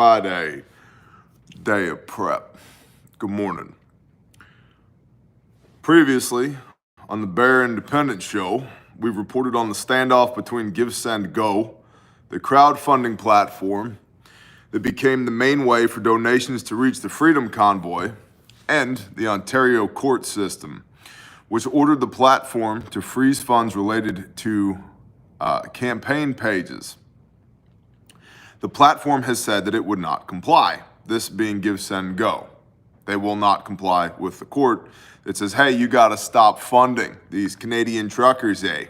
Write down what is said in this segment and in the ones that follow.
Friday, day of prep. Good morning. Previously, on the Bear Independent Show, we've reported on the standoff between GiveSendGo, the crowdfunding platform that became the main way for donations to reach the Freedom Convoy, and the Ontario court system, which ordered the platform to freeze funds related to campaign pages. The platform has said that it would not comply, this being GiveSendGo. They will not comply with the court that says, hey, you got to stop funding these Canadian truckers, eh?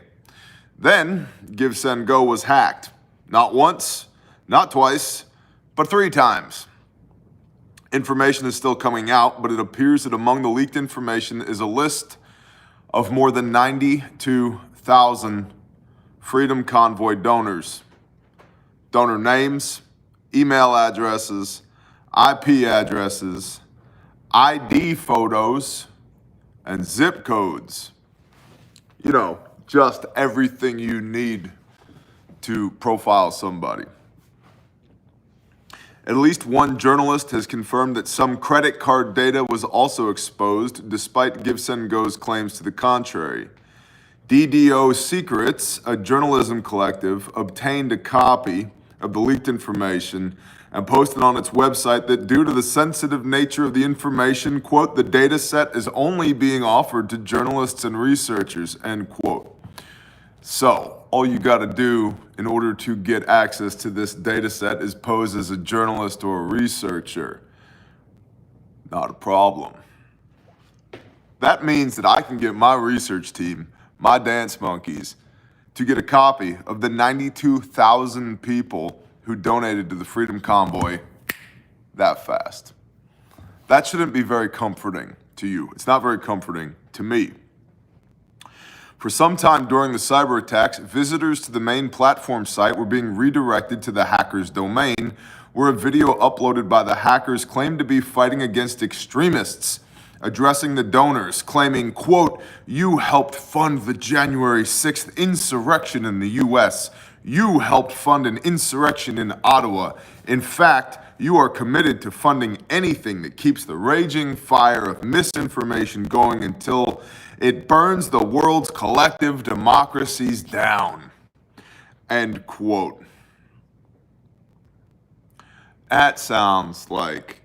Then GiveSendGo was hacked. Not once, not twice, but 3 times. Information is still coming out, but it appears that among the leaked information is a list of more than 92,000 Freedom Convoy donors. Donor names, email addresses, IP addresses, ID photos, and zip codes. You know, just everything you need to profile somebody. At least one journalist has confirmed that some credit card data was also exposed, despite GiveSendGo's claims to the contrary. DDO Secrets, a journalism collective, obtained a copy of the leaked information and posted on its website that due to the sensitive nature of the information, quote, the data set is only being offered to journalists and researchers, end quote. So, all you got to do in order to get access to this data set is pose as a journalist or a researcher. Not a problem. That means that I can get my research team, my dance monkeys, to get a copy of the 92,000 people who donated to the Freedom Convoy that fast. That shouldn't be very comforting to you. It's not very comforting to me. For some time during the cyber attacks, visitors to the main platform site were being redirected to the hacker's domain, where a video uploaded by the hackers claimed to be fighting against extremists, addressing the donors, claiming, quote, you helped fund the January 6th insurrection in the U.S. You helped fund an insurrection in Ottawa. In fact, you are committed to funding anything that keeps the raging fire of misinformation going until it burns the world's collective democracies down. End quote. That sounds like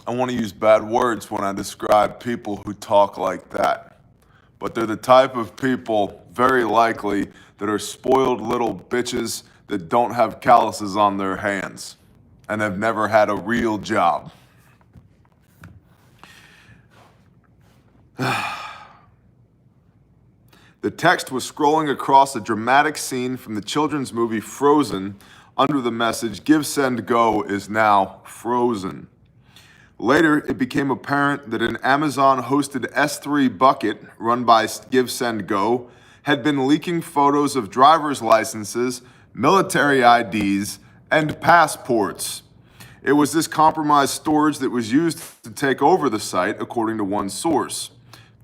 I want to use bad words when I describe people who talk like that. But they're the type of people, very likely, that are spoiled little bitches that don't have calluses on their hands and have never had a real job. The text was scrolling across a dramatic scene from the children's movie Frozen under the message, GiveSendGo is now frozen. Later, it became apparent that an Amazon-hosted S3 bucket run by GiveSendGo had been leaking photos of driver's licenses, military IDs, and passports. It was this compromised storage that was used to take over the site, according to one source.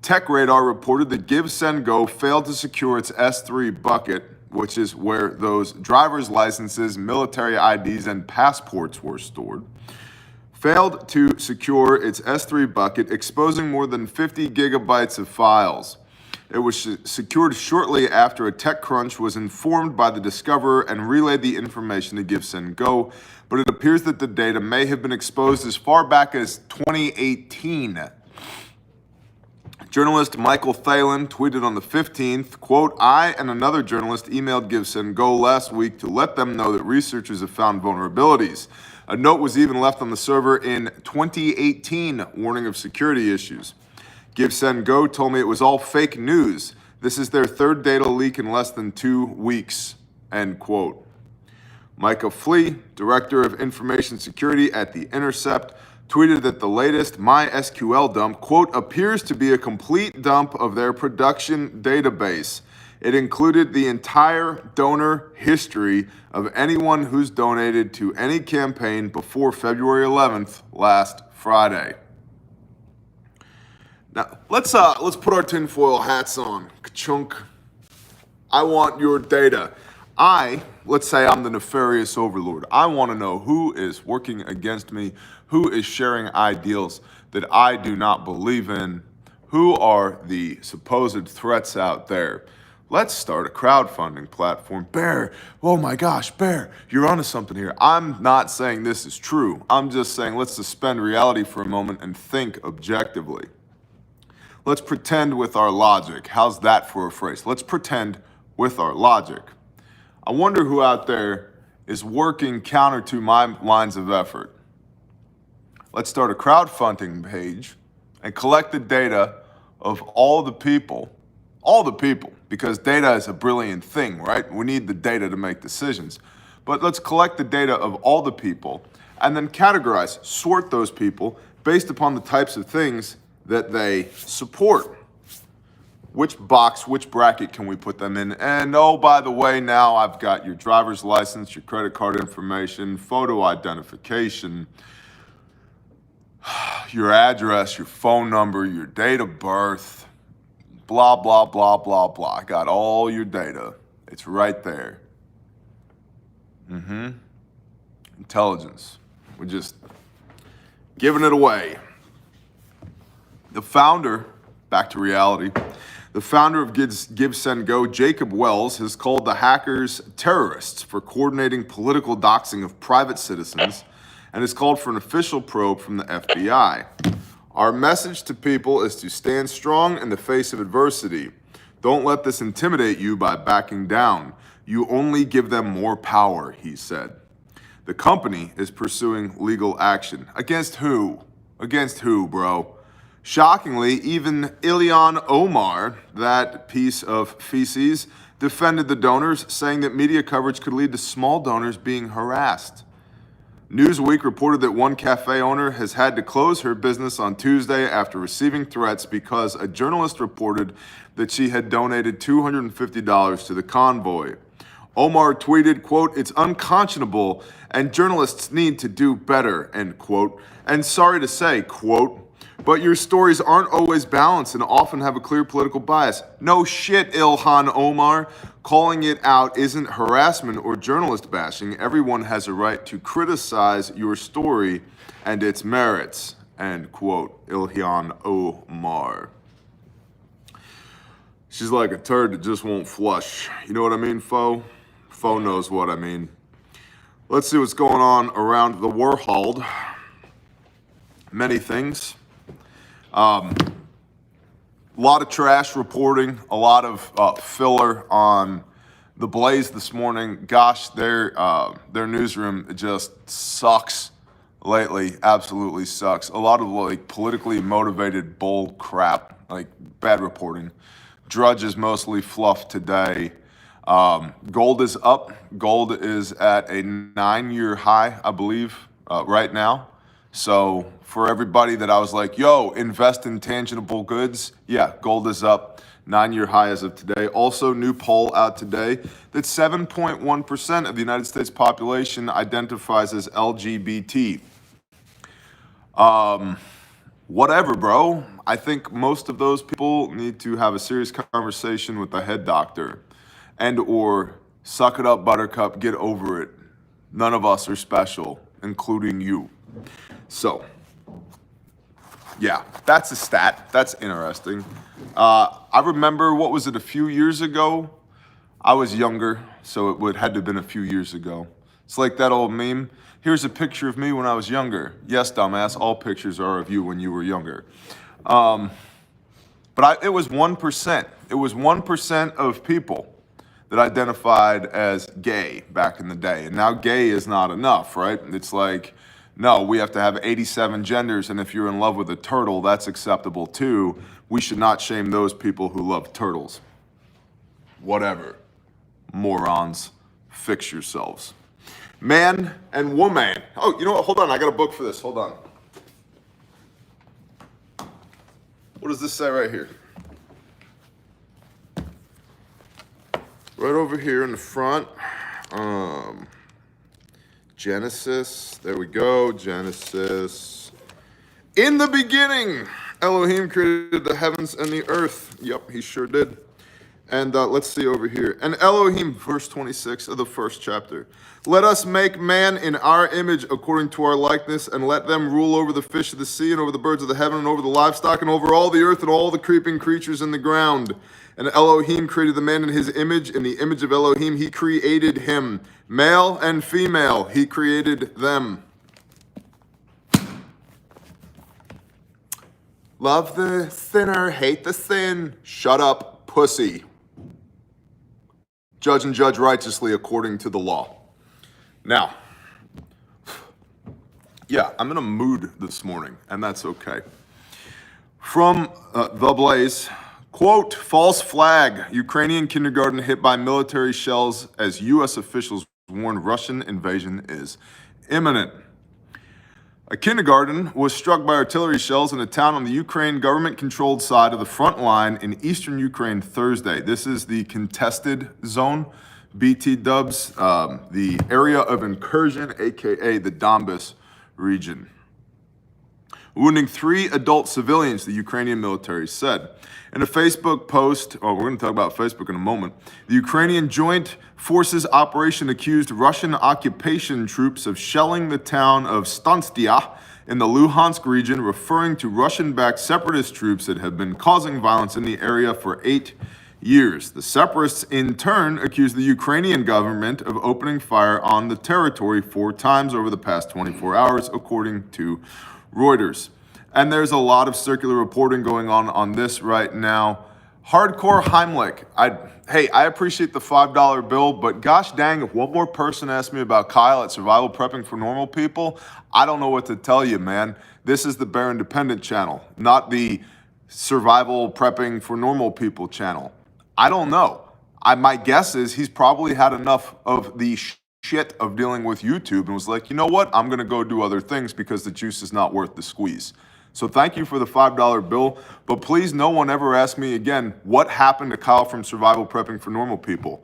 TechRadar reported that GiveSendGo failed to secure its S3 bucket, which is where those driver's licenses, military IDs, and passports were stored, failed to secure its S3 bucket, exposing more than 50 gigabytes of files. It was secured shortly after a TechCrunch was informed by the discoverer and relayed the information to GiveSendGo, but it appears that the data may have been exposed as far back as 2018. Journalist Michael Thalen tweeted on the 15th, quote, I and another journalist emailed GiveSendGo last week to let them know that researchers have found vulnerabilities. A note was even left on the server in 2018, warning of security issues. GiveSendGo told me it was all fake news. This is their third data leak in less than 2 weeks, end quote. Micah Flea, Director of Information Security at The Intercept, tweeted that the latest MySQL dump, quote, appears to be a complete dump of their production database. It included the entire donor history of anyone who's donated to any campaign before February 11th, last Friday. Now, let's put our tinfoil hats on. Ka-chunk. I want your data. let's say I'm the nefarious overlord. I want to know who is working against me, who is sharing ideals that I do not believe in, who are the supposed threats out there. Let's start a crowdfunding platform. Bear, oh my gosh, Bear, you're onto something here. I'm not saying this is true. I'm just saying let's suspend reality for a moment and think objectively. Let's pretend with our logic. How's that for a phrase? Let's pretend with our logic. I wonder who out there is working counter to my lines of effort. Let's start a crowdfunding page and collect the data of all the people, because data is a brilliant thing, right? We need the data to make decisions. But let's collect the data of all the people and then categorize, sort those people based upon the types of things that they support. Which box, which bracket can we put them in? And oh, by the way, now I've got your driver's license, your credit card information, photo identification, your address, your phone number, your date of birth, blah, blah, blah, blah, blah. I got all your data. It's right there. Intelligence. We're just giving it away. The founder, back to reality, the founder of GiveSendGo, Jacob Wells, has called the hackers terrorists for coordinating political doxing of private citizens and has called for an official probe from the FBI. Our message to people is to stand strong in the face of adversity. Don't let this intimidate you by backing down. You only give them more power, he said. The company is pursuing legal action. Against who? Against who, bro? Shockingly, even Ilhan Omar, that piece of feces, defended the donors, saying that media coverage could lead to small donors being harassed. Newsweek reported that one cafe owner has had to close her business on Tuesday after receiving threats because a journalist reported that she had donated $250 to the convoy. Omar tweeted, quote, "It's unconscionable and journalists need to do better," end quote. And sorry to say, quote, "but your stories aren't always balanced and often have a clear political bias." No shit, Ilhan Omar. Calling it out isn't harassment or journalist bashing. Everyone has a right to criticize your story and its merits, end quote. Ilhan Omar. She's like a turd that just won't flush. You know what I mean, Foe? Foe knows what I mean. Let's see what's going on around the world. Many things. A lot of trash reporting, a lot of filler on the Blaze this morning. Gosh, their newsroom just sucks lately. Absolutely sucks. A lot of like politically motivated bull crap, like bad reporting. Drudge is mostly fluff today. Gold is up. Gold is at a 9-year high, I believe, right now. So for everybody that I was like, yo, invest in tangible goods. Yeah, gold is up, 9-year high as of today. Also, new poll out today that 7.1% of the United States population identifies as LGBT. Whatever, bro. I think most of those people need to have a serious conversation with the head doctor and or suck it up, buttercup, get over it. None of us are special, including you. So, yeah, that's a stat. That's interesting. I remember, what was it, a few years ago? I was younger, so it had to have been a few years ago. It's like that old meme. Here's a picture of me when I was younger. Yes, dumbass, all pictures are of you when you were younger. But it was 1%. It was 1% of people that identified as gay back in the day. And now gay is not enough, right? It's like, no, we have to have 87 genders, and if you're in love with a turtle, that's acceptable too. We should not shame those people who love turtles. Whatever. Morons, fix yourselves. Man and woman. Oh, you know what? Hold on, I got a book for this. Hold on. What does this say right here? Right over here in the front. Genesis, there we go, Genesis. In the beginning, Elohim created the heavens and the earth. Yep, he sure did. And let's see over here. And Elohim, verse 26 of the first chapter. Let us make man in our image according to our likeness, and let them rule over the fish of the sea, and over the birds of the heaven, and over the livestock, and over all the earth, and all the creeping creatures in the ground. And Elohim created the man in his image. In the image of Elohim he created him. Male and female he created them. Love the sinner, hate the sin. Shut up, pussy. Judge and judge righteously according to the law. Now, yeah, I'm in a mood this morning, and that's okay. From The Blaze, quote, false flag, Ukrainian kindergarten hit by military shells as U.S. officials warn Russian invasion is imminent. A kindergarten was struck by artillery shells in a town on the Ukraine government-controlled side of the front line in eastern Ukraine Thursday. This is the contested zone, BT dubs, the area of incursion, aka the Donbas region. Wounding 3 adult civilians, the Ukrainian military said. In a Facebook post, we're going to talk about Facebook in a moment, the Ukrainian Joint Forces operation accused Russian occupation troops of shelling the town of Stanstia in the Luhansk region, referring to Russian-backed separatist troops that have been causing violence in the area for 8 years. The separatists, in turn, accused the Ukrainian government of opening fire on the territory 4 times over the past 24 hours, according to Reuters. And there's a lot of circular reporting going on this right now. Hardcore Heimlich. I appreciate the $5 bill, but gosh dang, if one more person asked me about Kyle at Survival Prepping for Normal People, I don't know what to tell you, man. This is the Bear Independent channel, not the Survival Prepping for Normal People channel. I don't know. My guess is he's probably had enough of the shit of dealing with YouTube and was like, you know what? I'm going to go do other things because the juice is not worth the squeeze. So thank you for the $5 bill, but please no one ever ask me again, what happened to Kyle from Survival Prepping for Normal People?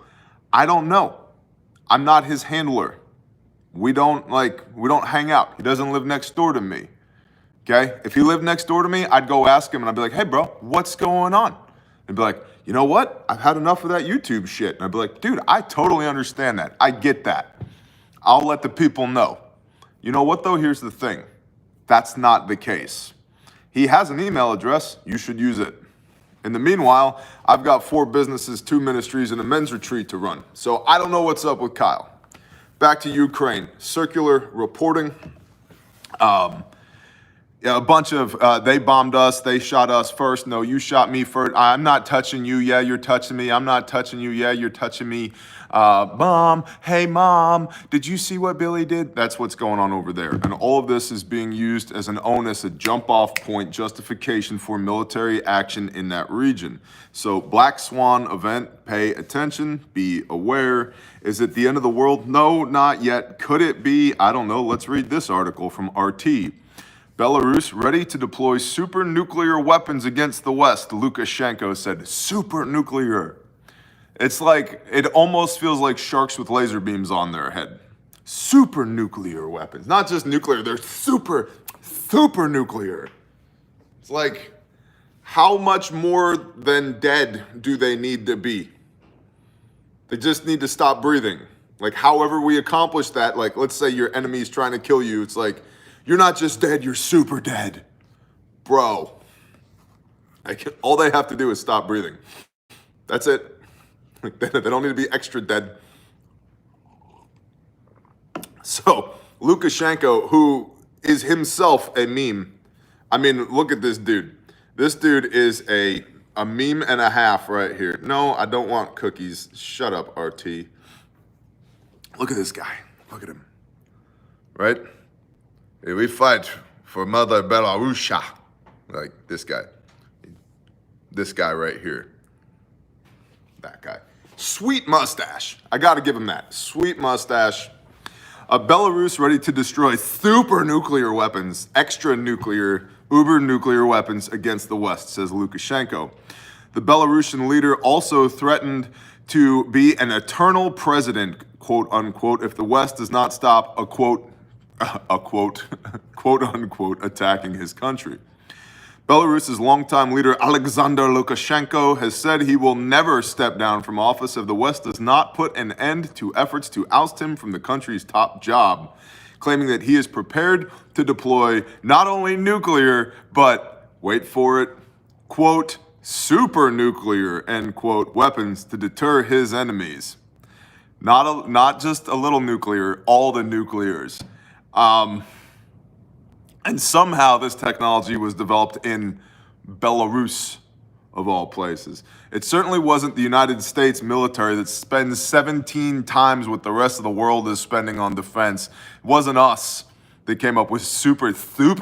I don't know. I'm not his handler. We don't hang out. He doesn't live next door to me. Okay? If he lived next door to me, I'd go ask him and I'd be like, hey bro, what's going on? And be like, you know what? I've had enough of that YouTube shit. And I'd be like, dude, I totally understand that. I get that. I'll let the people know. You know what though? Here's the thing. That's not the case. He has an email address. You should use it. In the meanwhile, I've got 4 businesses, 2 ministries, and a men's retreat to run. So I don't know what's up with Kyle. Back to Ukraine. Circular reporting. A bunch of, they bombed us, they shot us first. No, you shot me first. I'm not touching you. Yeah, you're touching me. I'm not touching you. Yeah, you're touching me. Mom, hey mom, did you see what Billy did? That's what's going on over there. And all of this is being used as an onus, a jump off point justification for military action in that region. So Black Swan event, pay attention, be aware. Is it the end of the world? No, not yet. Could it be? I don't know. Let's read this article from RT. Belarus ready to deploy super nuclear weapons against the West, Lukashenko said. Super nuclear. It's like, it almost feels like sharks with laser beams on their head. Super nuclear weapons. Not just nuclear, they're super nuclear. It's like, how much more than dead do they need to be? They just need to stop breathing. Like, however we accomplish that, like, let's say your enemy's trying to kill you, it's like, you're not just dead, you're super dead. Bro. All they have to do is stop breathing. That's it. They don't need to be extra dead. So, Lukashenko, who is himself a meme. I mean, look at this dude. This dude is a meme and a half right here. No, I don't want cookies. Shut up, RT. Look at this guy. Look at him. Right? We fight for Mother Belarusha. Like this guy. This guy right here. That guy. Sweet mustache. I gotta give him that. Sweet mustache. Belarus ready to destroy super nuclear weapons, extra nuclear, uber nuclear weapons against the West, says Lukashenko. The Belarusian leader also threatened to be an eternal president, quote unquote, if the West does not stop quote unquote, attacking his country. Belarus's longtime leader Alexander Lukashenko has said he will never step down from office if the West does not put an end to efforts to oust him from the country's top job, claiming that he is prepared to deploy not only nuclear, but, wait for it, quote, super nuclear, end quote, weapons to deter his enemies. Not just a little nuclear, all the nuclears. And somehow this technology was developed in Belarus, of all places. It certainly wasn't the United States military that spends 17 times what the rest of the world is spending on defense. It wasn't us that came up with super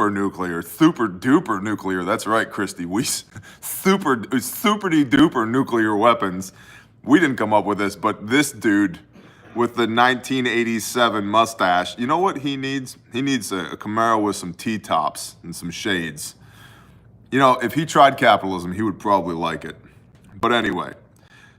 nuclear, super duper nuclear. That's right, Christy. We super duper nuclear weapons. We didn't come up with this, but this dude with the 1987 mustache, you know what he needs? He needs a Camaro with some T-tops and some shades. You know, if he tried capitalism, he would probably like it. But anyway,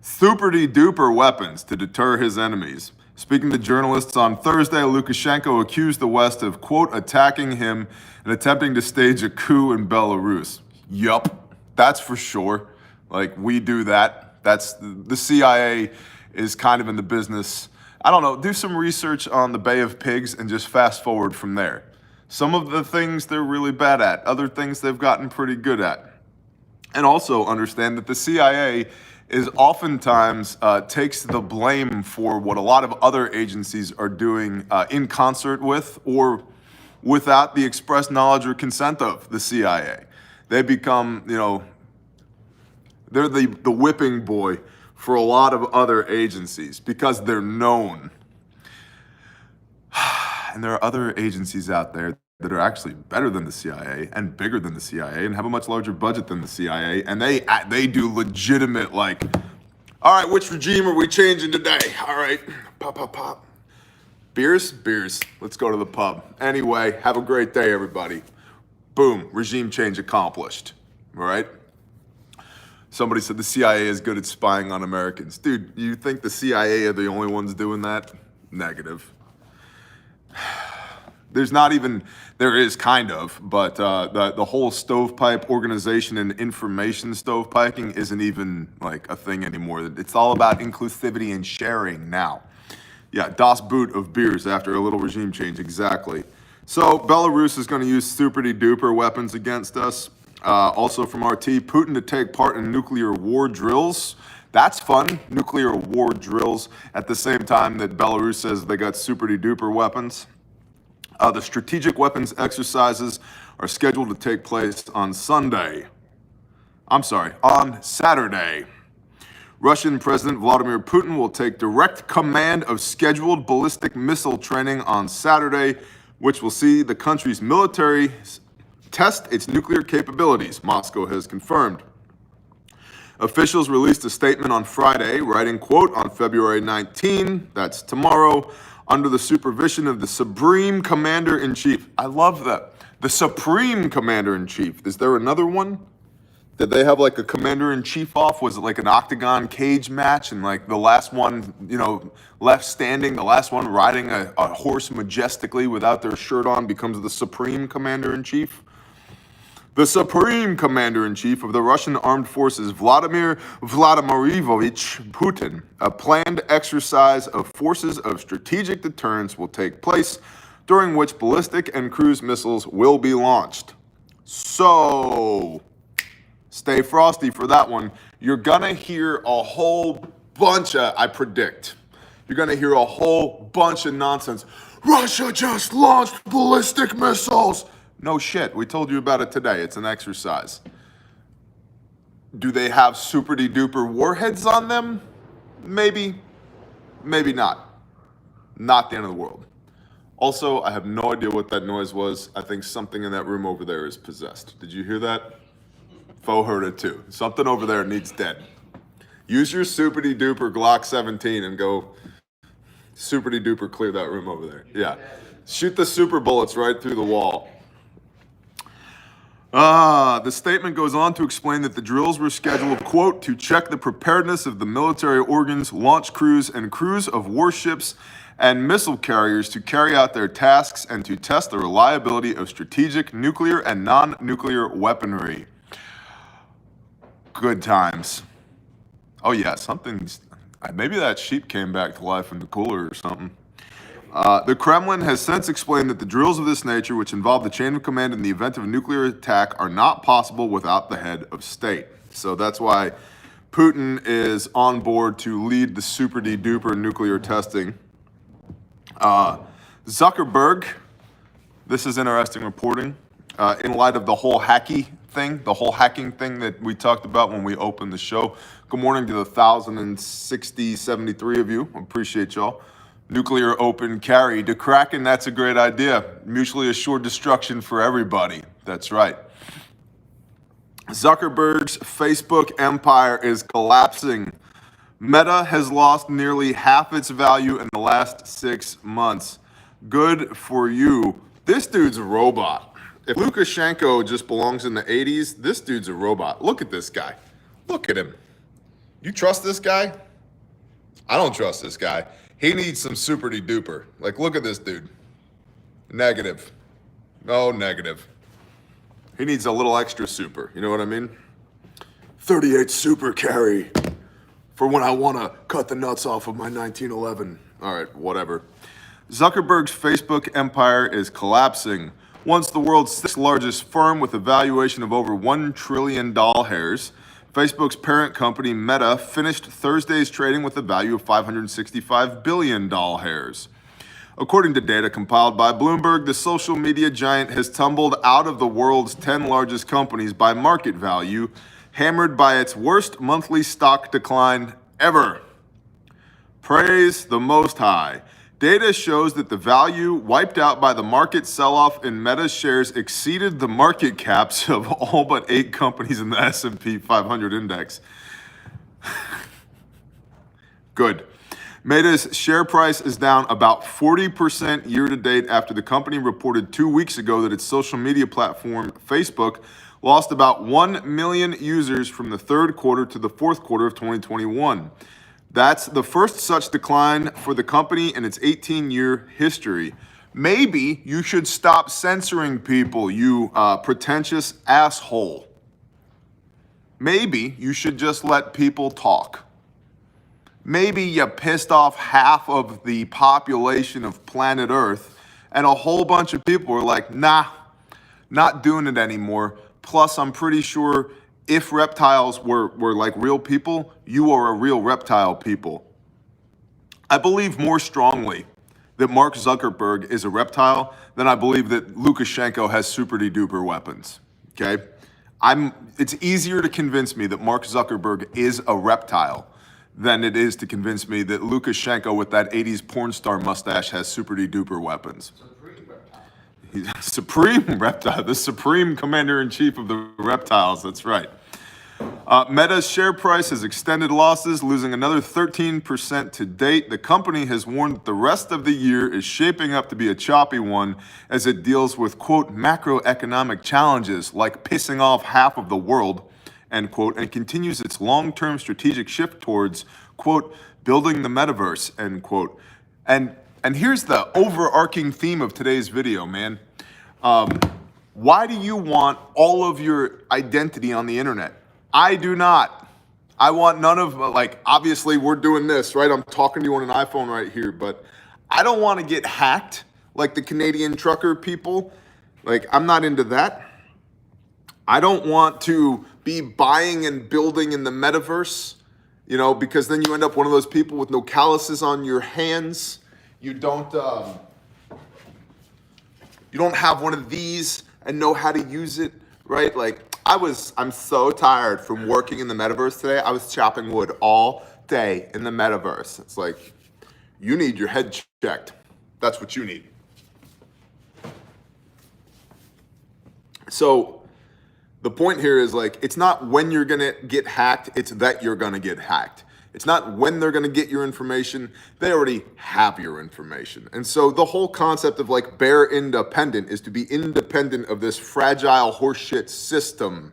super-duper weapons to deter his enemies. Speaking to journalists on Thursday, Lukashenko accused the West of, quote, attacking him and attempting to stage a coup in Belarus. Yup, that's for sure. Like, we do that. That's the CIA is kind of in the business. I don't know, do some research on the Bay of Pigs and just fast forward from there. Some of the things they're really bad at, other things they've gotten pretty good at. And also understand that the CIA is oftentimes takes the blame for what a lot of other agencies are doing in concert with or without the express knowledge or consent of the CIA. They become, you know, they're the whipping boy for a lot of other agencies because they're known. And there are other agencies out there that are actually better than the CIA and bigger than the CIA and have a much larger budget than the CIA. And they do legitimate, like, all right, which regime are we changing today? All right, pop, pop, pop. Beers? Beers. Let's go to the pub. Anyway, have a great day, everybody. Boom, regime change accomplished. All right? Somebody said the CIA is good at spying on Americans. Dude, you think the CIA are the only ones doing that? Negative. There is kind of, but the whole stovepipe organization and information stovepiping isn't even like a thing anymore. It's all about inclusivity and sharing now. Yeah, Das Boot of beers after a little regime change, exactly. So Belarus is going to use super-duper weapons against us. Also from RT, Putin to take part in nuclear war drills. That's fun, nuclear war drills, at the same time that Belarus says they got super-duper weapons. The strategic weapons exercises are scheduled to take place on Saturday. Russian President Vladimir Putin will take direct command of scheduled ballistic missile training on Saturday, which will see the country's military test its nuclear capabilities, Moscow has confirmed. Officials released a statement on Friday, writing, quote, on February 19, that's tomorrow, under the supervision of the Supreme Commander-in-Chief. I love that. The Supreme Commander-in-Chief. Is there another one? Did they have like a Commander-in-Chief off? Was it like an octagon cage match? And like the last one, you know, left standing, the last one riding a horse majestically without their shirt on becomes the Supreme Commander-in-Chief? The Supreme Commander-in-Chief of the Russian Armed Forces, Vladimir Vladimirovich Putin, a planned exercise of forces of strategic deterrence will take place, during which ballistic and cruise missiles will be launched. So, stay frosty for that one. You're gonna hear a whole bunch of, I predict, you're gonna hear a whole bunch of nonsense. Russia just launched ballistic missiles. No shit, we told you about it today. It's an exercise. Do they have super-duper warheads on them? Maybe, maybe not. Not the end of the world. Also, I have no idea what that noise was. I think something in that room over there is possessed. Did you hear that? Fo heard it too. Something over there needs dead. Use your super-duper Glock 17 and go super-duper clear that room over there. Yeah. Shoot the super bullets right through the wall. The statement goes on to explain that the drills were scheduled, quote, to check the preparedness of the military organs, launch crews, and crews of warships and missile carriers to carry out their tasks and to test the reliability of strategic nuclear and non-nuclear weaponry. Good times. Oh yeah, something's, maybe that sheep came back to life in the cooler or something. The Kremlin has since explained that the drills of this nature, which involve the chain of command in the event of a nuclear attack, are not possible without the head of state. So that's why Putin is on board to lead the super-de-duper nuclear testing. Zuckerberg, this is interesting reporting, in light of the whole hacking thing that we talked about when we opened the show. Good morning to the 1,073 of you. Appreciate y'all. Nuclear open carry to Kraken, that's a great idea. Mutually assured destruction for everybody. That's right. Zuckerberg's Facebook empire is collapsing. Meta has lost nearly half its value in the last 6 months. Good for you. This dude's a robot. If Lukashenko just belongs in the 80s, this dude's a robot. Look at this guy. Look at him. You trust this guy? I don't trust this guy. He needs some super-de-duper. Like, look at this dude. Negative. No, negative. He needs a little extra super. You know what I mean? 38 super carry for when I want to cut the nuts off of my 1911. All right, whatever. Zuckerberg's Facebook empire is collapsing. Once the world's sixth largest firm with a valuation of over $1 trillion, Facebook's parent company, Meta, finished Thursday's trading with a value of $565 billion. According to data compiled by Bloomberg, the social media giant has tumbled out of the world's 10 largest companies by market value, hammered by its worst monthly stock decline ever. Praise the Most High. Data shows that the value wiped out by the market sell-off in Meta's shares exceeded the market caps of all but 8 companies in the S&P 500 index. Good. Meta's share price is down about 40% year-to-date after the company reported 2 weeks ago that its social media platform, Facebook, lost about 1 million users from the third quarter to the fourth quarter of 2021. That's the first such decline for the company in its 18-year history. Maybe you should stop censoring people, you pretentious asshole. Maybe you should just let people talk. Maybe you pissed off half of the population of planet Earth, and a whole bunch of people were like, nah, not doing it anymore. Plus, I'm pretty sure if reptiles were like real people, you are a real reptile people. I believe more strongly that Mark Zuckerberg is a reptile than I believe that Lukashenko has super-de-duper weapons, okay? It's easier to convince me that Mark Zuckerberg is a reptile than it is to convince me that Lukashenko with that 80s porn star mustache has super-de-duper weapons. He's a supreme reptile, the supreme commander-in-chief of the reptiles, that's right. Meta's share price has extended losses, losing another 13% to date. The company has warned that the rest of the year is shaping up to be a choppy one as it deals with, quote, macroeconomic challenges like pissing off half of the world, end quote, and continues its long-term strategic shift towards, quote, building the metaverse, end quote. And here's the overarching theme of today's video, man. Why do you want all of your identity on the internet? I do not. I want none of, like, obviously we're doing this, right? I'm talking to you on an iPhone right here, but I don't want to get hacked like the Canadian trucker people. Like, I'm not into that. I don't want to be buying and building in the metaverse, you know, because then you end up one of those people with no calluses on your hands. You don't have one of these and know how to use it, right? Like, I'm so tired from working in the metaverse today. I was chopping wood all day in the metaverse. It's like, you need your head checked. That's what you need. So the point here is, like, it's not when you're gonna get hacked, it's that you're gonna get hacked. It's not when they're gonna get your information, they already have your information. And so the whole concept of, like, bear independent is to be independent of this fragile horseshit system,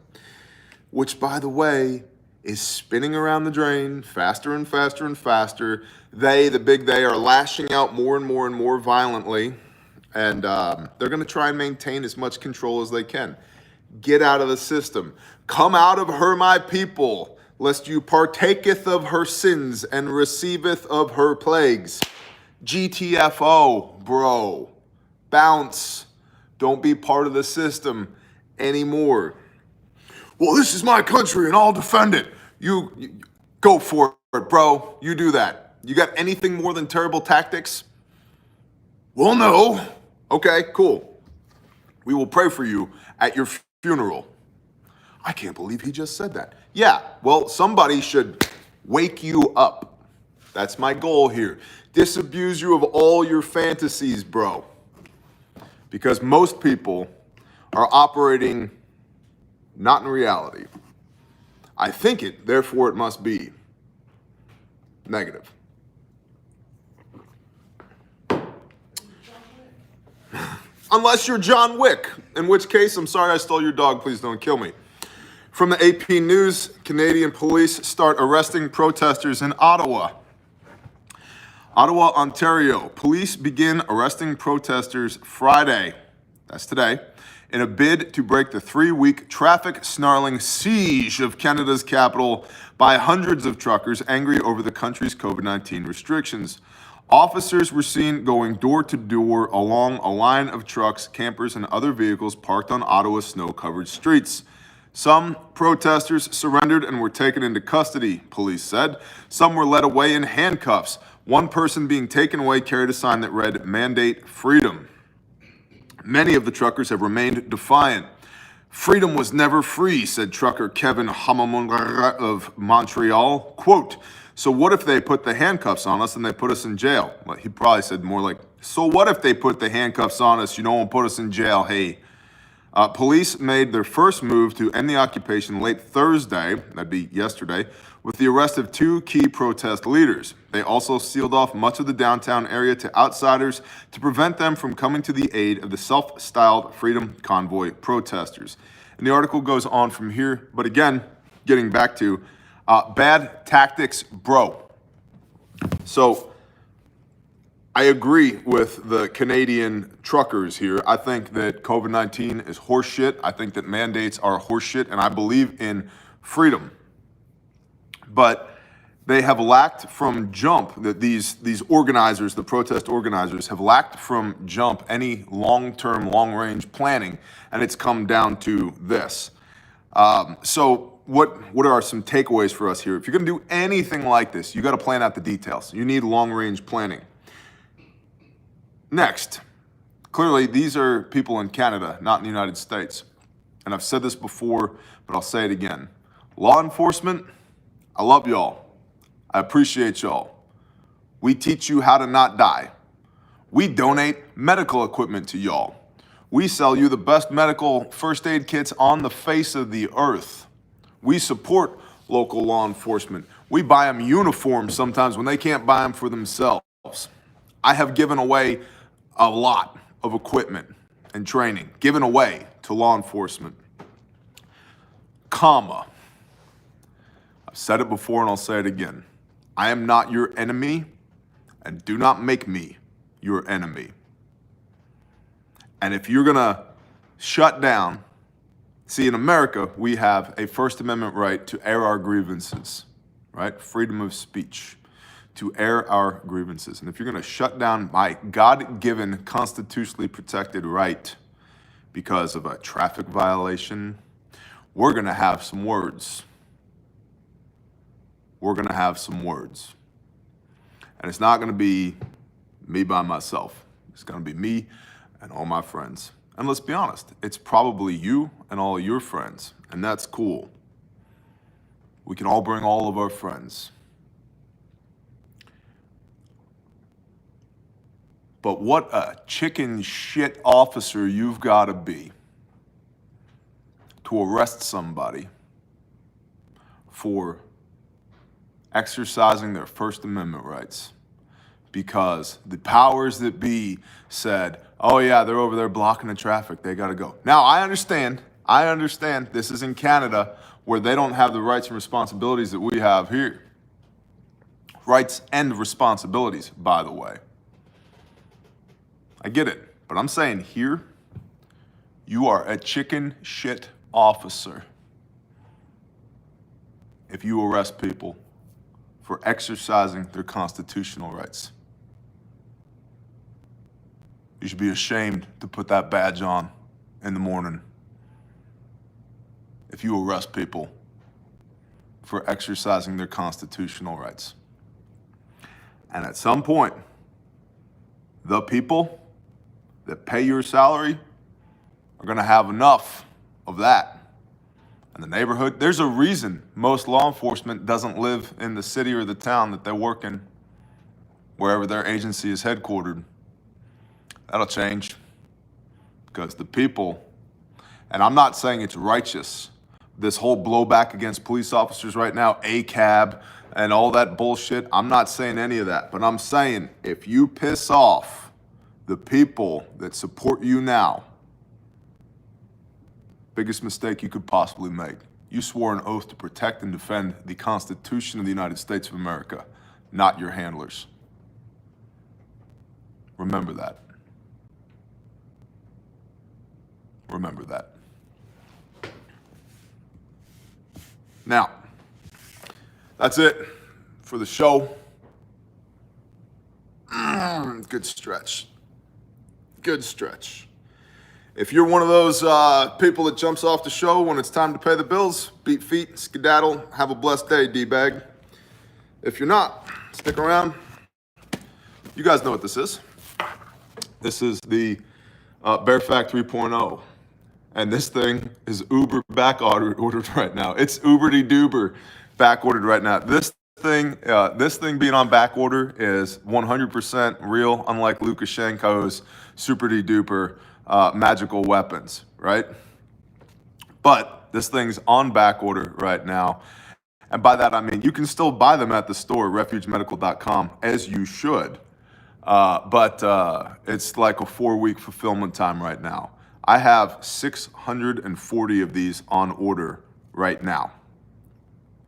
which, by the way, is spinning around the drain faster and faster and faster. They, the big they, are lashing out more and more and more violently, and they're gonna try and maintain as much control as they can. Get out of the system. Come out of her, my people, lest you partaketh of her sins and receiveth of her plagues. GTFO, bro. Bounce. Don't be part of the system anymore. Well, this is my country and I'll defend it. You go for it, bro. You do that. You got anything more than terrible tactics? Well, no. Okay, cool. We will pray for you at your funeral. I can't believe he just said that. Yeah, well, somebody should wake you up. That's my goal here. Disabuse you of all your fantasies, bro. Because most people are operating not in reality. I think it, therefore it must be negative. Unless you're John Wick, in which case, I'm sorry I stole your dog, please don't kill me. From the AP News, Canadian police start arresting protesters in Ottawa. Ottawa, Ontario. Police begin arresting protesters Friday, that's today, in a bid to break the 3-week traffic-snarling siege of Canada's capital by hundreds of truckers angry over the country's COVID-19 restrictions. Officers were seen going door to door along a line of trucks, campers, and other vehicles parked on Ottawa's snow-covered streets. Some protesters surrendered and were taken into custody, police said. Some were led away in handcuffs. One person being taken away carried a sign that read, "Mandate freedom." Many of the truckers have remained defiant. Freedom was never free, said trucker Kevin Hamamunga of Montreal. Quote, so what if they put the handcuffs on us and they put us in jail? Well, he probably said more like, so what if they put the handcuffs on us, and put us in jail, hey? Police made their first move to end the occupation late Thursday, that'd be yesterday, with the arrest of 2 key protest leaders. They also sealed off much of the downtown area to outsiders to prevent them from coming to the aid of the self-styled Freedom Convoy protesters. And the article goes on from here, but again, getting back to bad tactics, bro. So I agree with the Canadian truckers here. I think that COVID-19 is horseshit. I think that mandates are horseshit, and I believe in freedom. But they have lacked from jump, that these organizers, the protest organizers, have lacked from jump any long-term, long-range planning, and it's come down to this. So what are some takeaways for us here? If you're gonna do anything like this, you gotta plan out the details. You need long-range planning. Next, clearly these are people in Canada, not in the United States. And I've said this before, but I'll say it again. Law enforcement, I love y'all. I appreciate y'all. We teach you how to not die. We donate medical equipment to y'all. We sell you the best medical first aid kits on the face of the earth. We support local law enforcement. We buy them uniforms sometimes when they can't buy them for themselves. I have given away a lot of equipment and training, given away to law enforcement. Comma. I've said it before and I'll say it again. I am not your enemy, and do not make me your enemy. And if you're gonna shut down, see, in America, we have a First Amendment right to air our grievances, right? Freedom of speech, to air our grievances. And if you're gonna shut down my God-given, constitutionally protected right because of a traffic violation, we're gonna have some words. We're gonna have some words. And it's not gonna be me by myself. It's gonna be me and all my friends. And let's be honest, it's probably you and all your friends, and that's cool. We can all bring all of our friends. But what a chicken shit officer you've gotta be to arrest somebody for exercising their First Amendment rights because the powers that be said, oh yeah, they're over there blocking the traffic, they gotta go. Now, I understand this is in Canada where they don't have the rights and responsibilities that we have here. Rights and responsibilities, by the way. I get it, but I'm saying here, you are a chicken shit officer, if you arrest people for exercising their constitutional rights. You should be ashamed to put that badge on in the morning if you arrest people for exercising their constitutional rights. And at some point, the people that pay your salary are going to have enough of that. In the neighborhood, there's a reason most law enforcement doesn't live in the city or the town that they work in, wherever their agency is headquartered. That'll change because the people, and I'm not saying it's righteous, this whole blowback against police officers right now, ACAB and all that bullshit, I'm not saying any of that, but I'm saying if you piss off the people that support you now, biggest mistake you could possibly make. You swore an oath to protect and defend the Constitution of the United States of America, not your handlers. Remember that. Remember that. Now, that's it for the show. Good stretch. Good stretch. If you're one of those people that jumps off the show when it's time to pay the bills, beat feet, skedaddle, have a blessed day, D-bag. If you're not, stick around. You guys know what this is. This is the Bear Fact 3.0. And this thing is uber back ordered right now. It's uber-de-duber back ordered right now. This thing being on back order is 100% real, unlike Lukashenko's super-de-duper magical weapons, right? But this thing's on back order right now. And by that, I mean, you can still buy them at the store, refugemedical.com, as you should. But it's like a 4-week fulfillment time right now. I have 640 of these on order right now.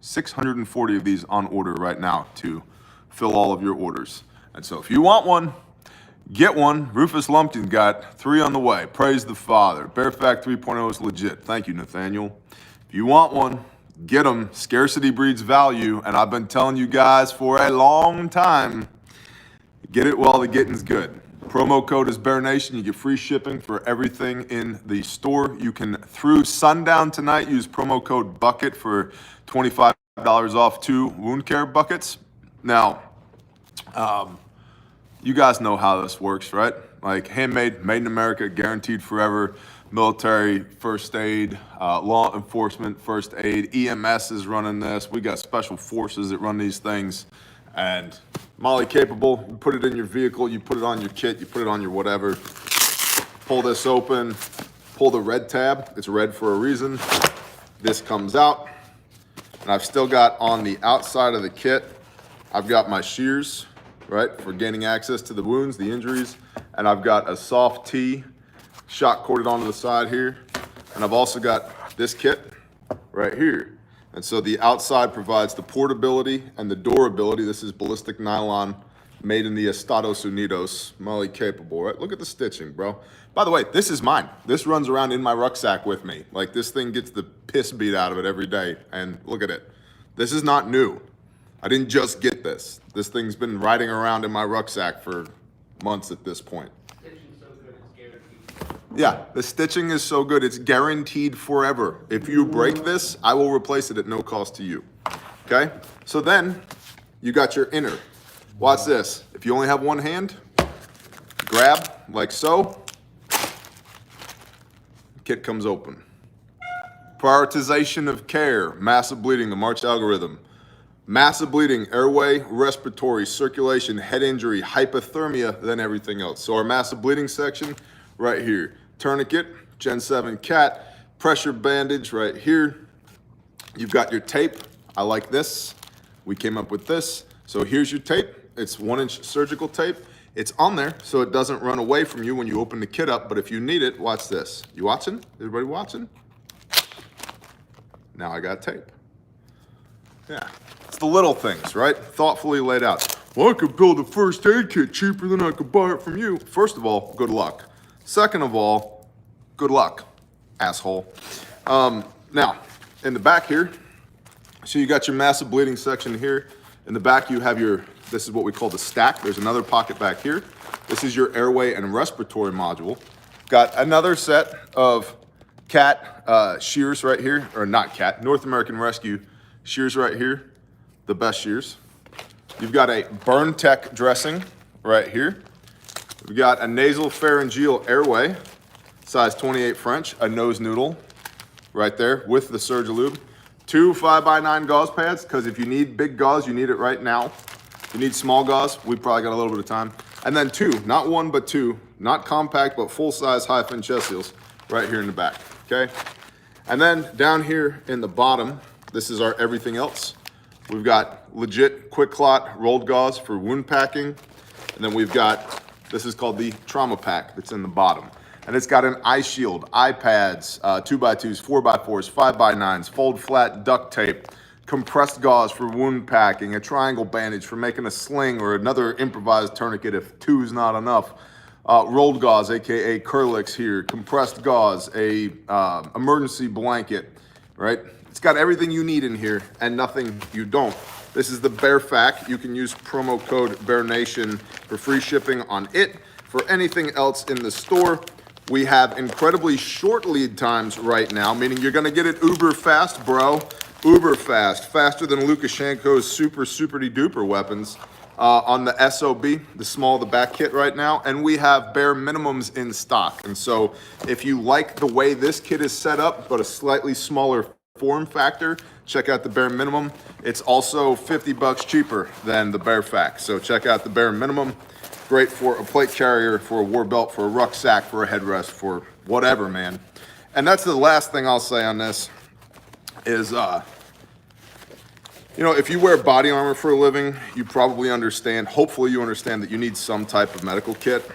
640 of these on order right now to fill all of your orders. And so if you want one, get one. Rufus Lumpkin got 3 on the way. Praise the Father. Bear Fact 3.0 is legit. Thank you, Nathaniel. If you want one, get them. Scarcity breeds value. And I've been telling you guys for a long time, get it while the getting's good. Promo code is Bear Nation. You get free shipping for everything in the store. You can, through sundown tonight, use promo code BUCKET for $25 off 2 wound care buckets. Now, you guys know how this works, right? Like handmade, made in America, guaranteed forever. Military first aid, law enforcement first aid, EMS is running this. We got special forces that run these things. And Molly capable, you put it in your vehicle, you put it on your kit, you put it on your whatever. Pull this open, pull the red tab. It's red for a reason. This comes out. And I've still got on the outside of the kit, I've got my shears, right, for gaining access to the wounds, the injuries. And I've got a soft tee shock corded onto the side here. And I've also got this kit right here. And so the outside provides the portability and the durability. This is ballistic nylon made in the Estados Unidos, Molly capable, right? Look at the stitching, bro. By the way, this is mine. This runs around in my rucksack with me. Like this thing gets the piss beat out of it every day. And look at it. This is not new. I didn't just get this. This thing's been riding around in my rucksack for months at this point. Yeah, the stitching is so good, it's guaranteed forever. If you break this, I will replace it at no cost to you. Okay? So then, you got your inner. Watch this. If you only have one hand, grab like so. Kit comes open. Prioritization of care, massive bleeding, the March algorithm. Massive bleeding, airway, respiratory, circulation, head injury, hypothermia, then everything else. So our massive bleeding section right here. Tourniquet, Gen 7 cat, pressure bandage right here. You've got your tape. I like this. We came up with this. So here's your tape. It's 1-inch surgical tape. It's on there so it doesn't run away from you when you open the kit up. But if you need it, watch this. You watching? Everybody watching? Now I got tape. Yeah, it's the little things, right? Thoughtfully laid out. Well, I could build a first aid kit cheaper than I could buy it from you. First of all, good luck. Second of all, good luck, asshole. Now, in the back here, so you got your massive bleeding section here. In the back, you have this is what we call the stack. There's another pocket back here. This is your airway and respiratory module. Got another set of cat shears right here, or not cat, North American Rescue shears right here, the best shears. You've got a Burn Tech dressing right here. We've got a nasal pharyngeal airway, size 28 French, a nose noodle right there with the Surgilube. 2 5x9 gauze pads, because if you need big gauze, you need it right now. If you need small gauze, we probably got a little bit of time. And then 2, not 1, but 2, not compact, but full-size high-fin chest seals right here in the back, okay? And then down here in the bottom, this is our everything else. We've got legit quick clot rolled gauze for wound packing. And then we've got, this is called the trauma pack that's in the bottom. And it's got an eye shield, eye pads, 2x2s, 4x4s, 5x9s, fold flat duct tape, compressed gauze for wound packing, a triangle bandage for making a sling or another improvised tourniquet if 2 is not enough, rolled gauze, AKA Curlix here, compressed gauze, a emergency blanket, right? It's got everything you need in here and nothing you don't. This is the Bear Fac. You can use promo code BearNation for free shipping on it. For anything else in the store, we have incredibly short lead times right now, meaning you're gonna get it uber fast, bro. Uber fast, faster than Lukashenko's super-duper weapons on the SOB, the small, the back kit right now. And we have bare minimums in stock. And so if you like the way this kit is set up, but a slightly smaller form factor, check out the bare minimum. It's also 50 bucks cheaper than the Bear Fac. So check out the bare minimum. Great for a plate carrier, for a war belt, for a rucksack, for a headrest, for whatever, man. And that's the last thing I'll say on this is, you know, if you wear body armor for a living, you probably understand, hopefully you understand that you need some type of medical kit,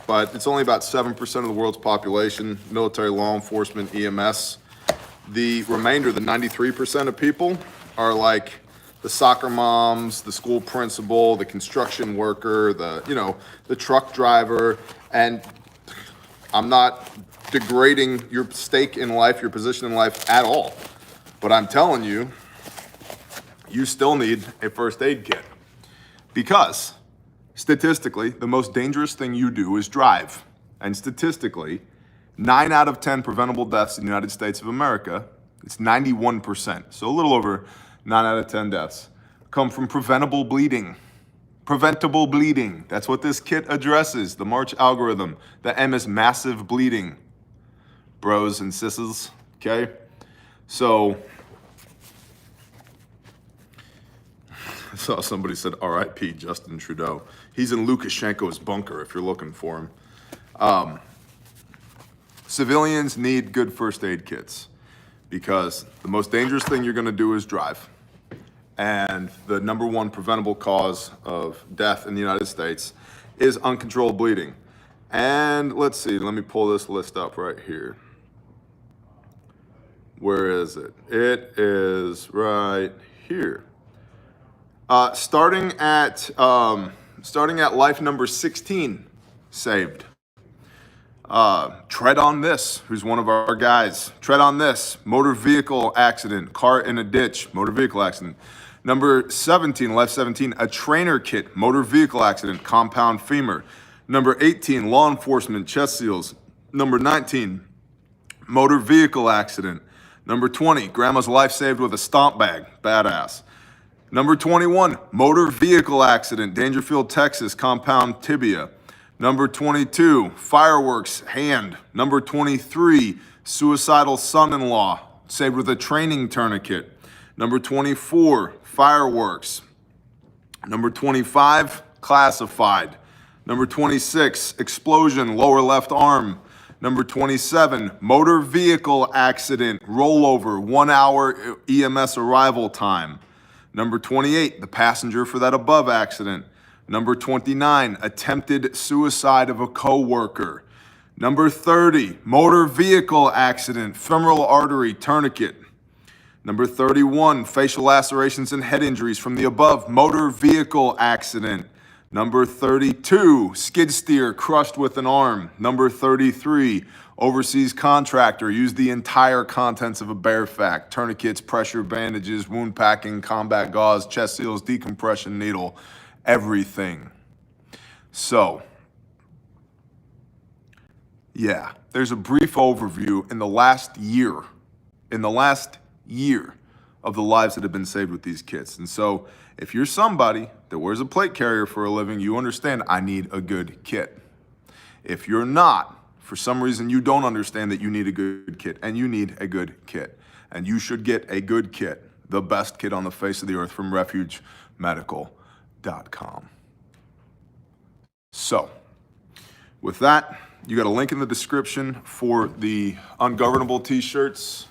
but it's only about 7% of the world's population, military, law enforcement, EMS. The remainder, the 93% of people are like the soccer moms, the school principal, the construction worker, the truck driver. And I'm not degrading your stake in life, your position in life at all. But I'm telling you, you still need a first aid kit. Because statistically, the most dangerous thing you do is drive. And statistically, 9 out of 10 preventable deaths in the United States of America, it's 91%, so a little over 9 out of 10 deaths, come from preventable bleeding. Preventable bleeding, that's what this kit addresses, the March algorithm. The M is massive bleeding, bros and sisses, okay? So, I saw somebody said, RIP Justin Trudeau. He's in Lukashenko's bunker if you're looking for him. Civilians need good first aid kits because the most dangerous thing you're gonna do is drive. And the number 1 preventable cause of death in the United States is uncontrolled bleeding. And let's see, let me pull this list up right here. Where is it? It is right here. Starting at life number 16 saved. Tread on this, who's one of our guys. Tread on this, motor vehicle accident, car in a ditch, motor vehicle accident. Number 17, life 17, a trainer kit, motor vehicle accident, compound femur. Number 18, law enforcement, chest seals. Number 19, motor vehicle accident. Number 20, grandma's life saved with a stomp bag, badass. Number 21, motor vehicle accident, Dangerfield, Texas, compound tibia. Number 22, fireworks, hand. Number 23, suicidal son-in-law, saved with a training tourniquet. Number 24, fireworks. Number 25, classified. Number 26, explosion, lower left arm. Number 27, motor vehicle accident, rollover, 1 hour EMS arrival time. Number 28, the passenger for that above accident. Number 29, attempted suicide of a coworker. Number 30, motor vehicle accident, femoral artery tourniquet. Number 31, facial lacerations and head injuries from the above motor vehicle accident. Number 32, skid steer crushed with an arm. Number 33, overseas contractor used the entire contents of a bare fact. Tourniquets, pressure bandages, wound packing, combat gauze, chest seals, decompression needle, everything. So, yeah, there's a brief overview in the last year of the lives that have been saved with these kits. And so if you're somebody that wears a plate carrier for a living, you understand I need a good kit. If you're not, for some reason you don't understand that you need a good kit, and you need a good kit, and you should get a good kit, the best kit on the face of the earth from refugemedical.com. So, with that, you got a link in the description for the ungovernable t-shirts.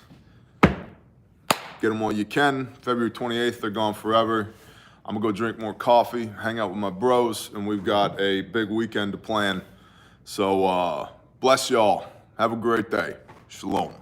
Get them while you can. February 28th, they're gone forever. I'm gonna go drink more coffee, hang out with my bros, and we've got a big weekend to plan. So bless y'all. Have a great day. Shalom.